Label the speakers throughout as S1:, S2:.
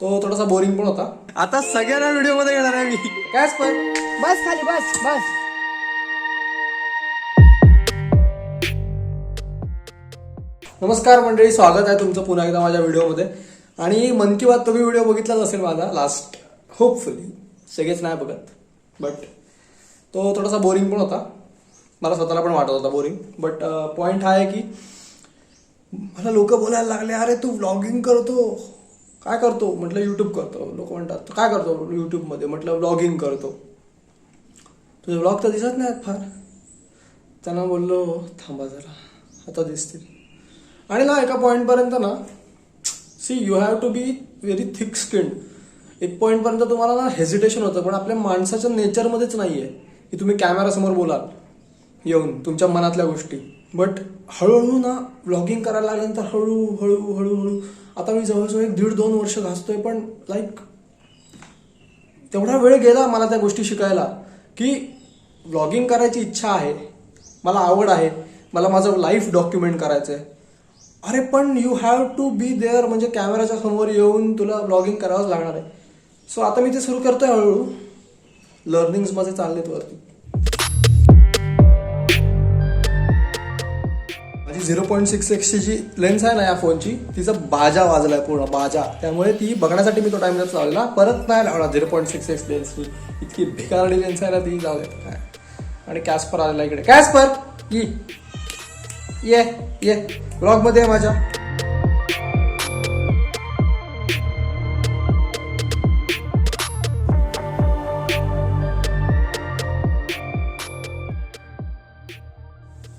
S1: तो थोडासा बोरिंग पण होता. आता सगळ्यांना व्हिडिओ मध्ये येणार आहे मी. कायच पण
S2: बस खाली बस.
S1: नमस्कार मंडळी, स्वागत आहे तुमचं पुन्हा एकदा माझ्या व्हिडिओमध्ये. आणि मन की बात तुम्ही व्हिडिओ बघितलाच असेल माझा लास्ट, होपफुली. सगळेच नाही बघत, बट तो थोडासा बोरिंग पण होता. मला स्वतःला पण वाटत होता बोरिंग. बट पॉईंट हा आहे की मला लोक बोलायला लागले, अरे तू व्लॉगिंग करतो. काय करतो म्हटलं, यूट्यूब करतो. लोक म्हणतात काय करतो यूट्यूबमध्ये, म्हटलं व्लॉगिंग करतो. तुझे व्लॉग तर दिसत नाहीत फार. त्यांना बोललो थांबा जरा, आता दिसतील. आणि ना एका पॉईंटपर्यंत ना, see you have to be very thick skinned. एक पॉईंटपर्यंत तुम्हाला ना हेजिटेशन होतं, पण आपल्या माणसाच्या नेचरमध्येच नाही आहे की तुम्ही कॅमेरासमोर बोलाल येऊन तुमच्या मनातल्या गोष्टी. बट हळूहळू ना व्लॉगिंग करायला लागल्यानंतर हळूहळू आता मी जवळजवळ 1.5-2 वर्ष घासतोय. पण लाईक तेवढा वेळ गेला मला त्या गोष्टी शिकायला की व्लॉगिंग करायची इच्छा आहे, मला आवड आहे, मला माझं लाईफ डॉक्युमेंट करायचं आहे. अरे पण you have to be there, म्हणजे कॅमेराच्या समोर येऊन तुला व्लॉगिंग करावंच लागणार आहे. सो आता मी ते सुरू करतोय हळूहळू. लर्निंग्स माझे चाललेत वरती. माझी 0.6x जी लेन्स आहे ना या फोनची, तिचा बाजा वाजलाय पूर्ण बाजा. त्यामुळे ती बघण्यासाठी मी तो टाइम लॅप्स लावलेला, परत नाही लावला 0.6x लेन्स. इतकी भिकारडी लेन्स आहे ना ती, जाऊ दे. आणि कॅस्पर आलेला इकडे. कॅस्पर ये ब्लॉग मध्ये माझ्या.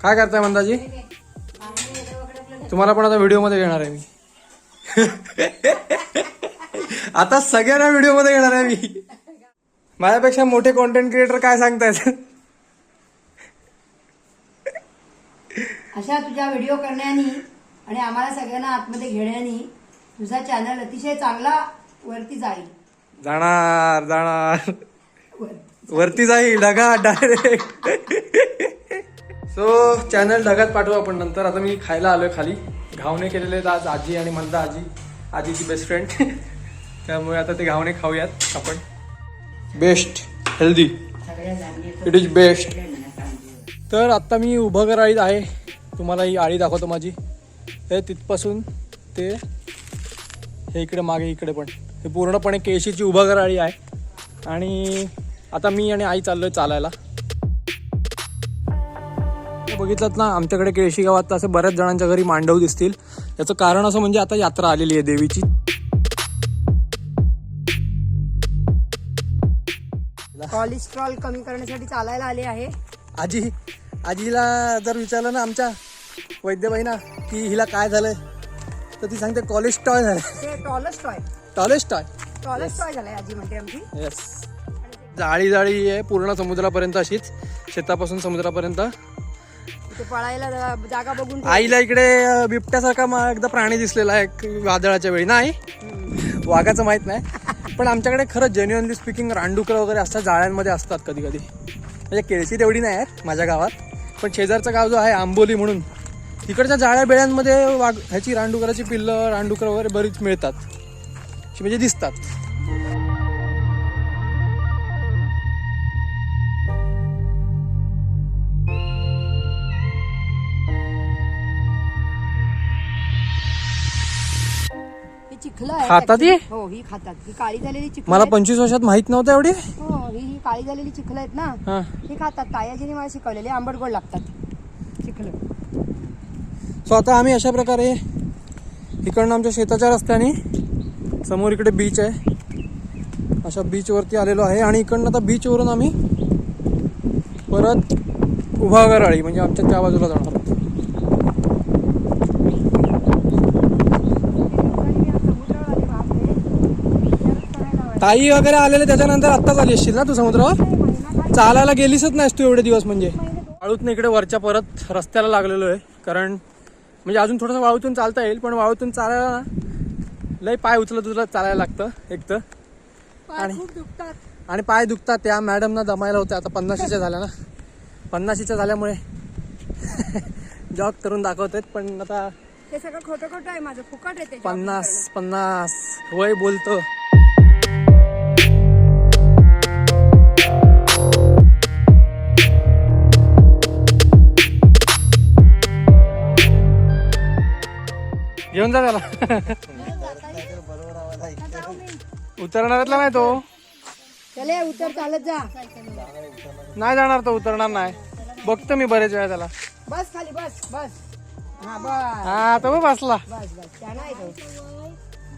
S1: काय करताय मंदाजी? तुम्हाला पण आता व्हिडिओ मध्ये घेणार आहे मी. आता सगळ्यांना व्हिडिओ मध्ये घेणार आहे मी. माझ्यापेक्षा मोठे कॉन्टेंट क्रिएटर काय सांगतायत?
S2: अशा तुझ्या व्हिडिओ करण्यानी आणि आम्हाला सगळ्यांना आतमध्ये घेण्यानी तुझा चॅनल अतिशय चांगला वरती
S1: जाणार वरती जाईल ढगात डायरेक्ट. सो चॅनल ढगात पाठवू आपण नंतर. आता मी खायला आलोय खाली. घावणे केलेले आहेत आज आजी आणि मंदा आजीची बेस्ट फ्रेंड. त्यामुळे आता ते घावणे खाऊयात आपण. Best healthy, it is best. तर आता मी उभं आळीत आहे. तुम्हाला ही आळी दाखवतो माझी. हे तिथपासून ते हे इकडे मागे इकडे पण हे पूर्णपणे केळशीची उभं आळी आहे. आणि आता मी आणि आई चाललोय चालायला. बघितलं ना, आमच्याकडे केळशी गावात असं बऱ्याच जणांच्या घरी मांडव दिसतील. याचं कारण असं म्हणजे आता यात्रा आलेली आहे देवीची.
S2: कोलेस्ट्रॉल कमी करण्यासाठी चालायला आले आहे.
S1: आजीला जर विचारलं ना आमच्या वैद्यबाईंना की हिला काय झालंय, तर ती सांगते कोलेस्ट्रॉल झालंय.
S2: ते टॉलेस्टॉय झालंय आजी म्हणते आमची.
S1: येस. जाळी आहे पूर्ण समुद्रापर्यंत, अशीच शेतापासून समुद्रापर्यंत.
S2: ते पळायला जागा बघून
S1: आईला इकडे बिबट्यासारखा एकदा प्राणी दिसलेला आहे वादळाच्या वेळी. नाही, वाघाचं माहित नाही, पण आमच्याकडे खरं जेन्युअनली स्पीकिंग रानडुकरं वगैरे असतात, जाळ्यांमध्ये असतात कधी कधी. म्हणजे केळशी तेवढी नाही आहेत माझ्या गावात, पण शेजारचं गाव जो आहे आंबोली म्हणून, तिकडच्या जाळ्या बेळ्यांमध्ये ह्याची रानडुकराची पिल्लं, रानडुकरं वगैरे बरीच मिळतात, म्हणजे दिसतात. खातात ही?
S2: हो, ही खातात. ही काळी झालेली चिखल.
S1: मला 25 वर्षात माहित नव्हतं एवढी.
S2: हो, ही काळी झालेली चिखल आहेत ना, ही खातात. तायाजीने मला शिकवलेले आंबट गोड लागतात चिखल.
S1: सो आता आम्ही अशा प्रकारे इकडनं आमच्या शेताच्या रस्त्याने समोर इकडे बीच आहे, अशा बीचवरती आलेलो आहे. आणि इकडनं आता बीचवरून आम्ही परत उभागराळी म्हणजे आमच्या त्या बाजूला जाणार आहोत. ताई वगैरे आलेले त्याच्यानंतर आत्ताच आली असशील ना तू समुद्रावर? चालायला गेलीसच नाहीस तू एवढे दिवस. म्हणजे वाळूतनं इकडे वरच्या परत रस्त्याला लागलेलो आहे, कारण म्हणजे अजून थोडंसं वाळूतून चालता येईल, पण वाळूतून चालायला ना लय पाय उचलत चालायला लागतं एक तर. आणि पाय दुखतात. त्या मॅडमना दमायला होत्या आता 50च्या झाल्या ना, 50च्या झाल्यामुळे जॉग करून दाखवत आहेत. पण आता
S2: ते सगळं खोटं खोटं आहे माझं, फुकट आहे ते.
S1: 50 वय बोलतो. घेऊन जा त्याला. उतरणाऱ्यातला नाही तो.
S2: चले उतर, चालत जा.
S1: नाही जाणार तो, उतरणार नाही. बघतो मी बरेच वेळा त्याला.
S2: बस खाली, बस बस. हा बस
S1: हा तो बसला.
S2: बस बस. त्यानं आहे तो.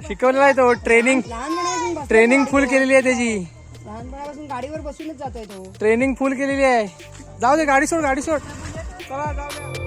S1: शिकवलेला आहे तो.
S2: लहानपणापासून बस.
S1: ट्रेनिंग फुल केलेली आहे त्याची.
S2: लहानपणापासून गाडीवर बसूनच जातोय तो.
S1: ट्रेनिंग फुल केलेली आहे. जाऊ दे, गाडी सोड, गाडी सोड. चला जाऊ दे.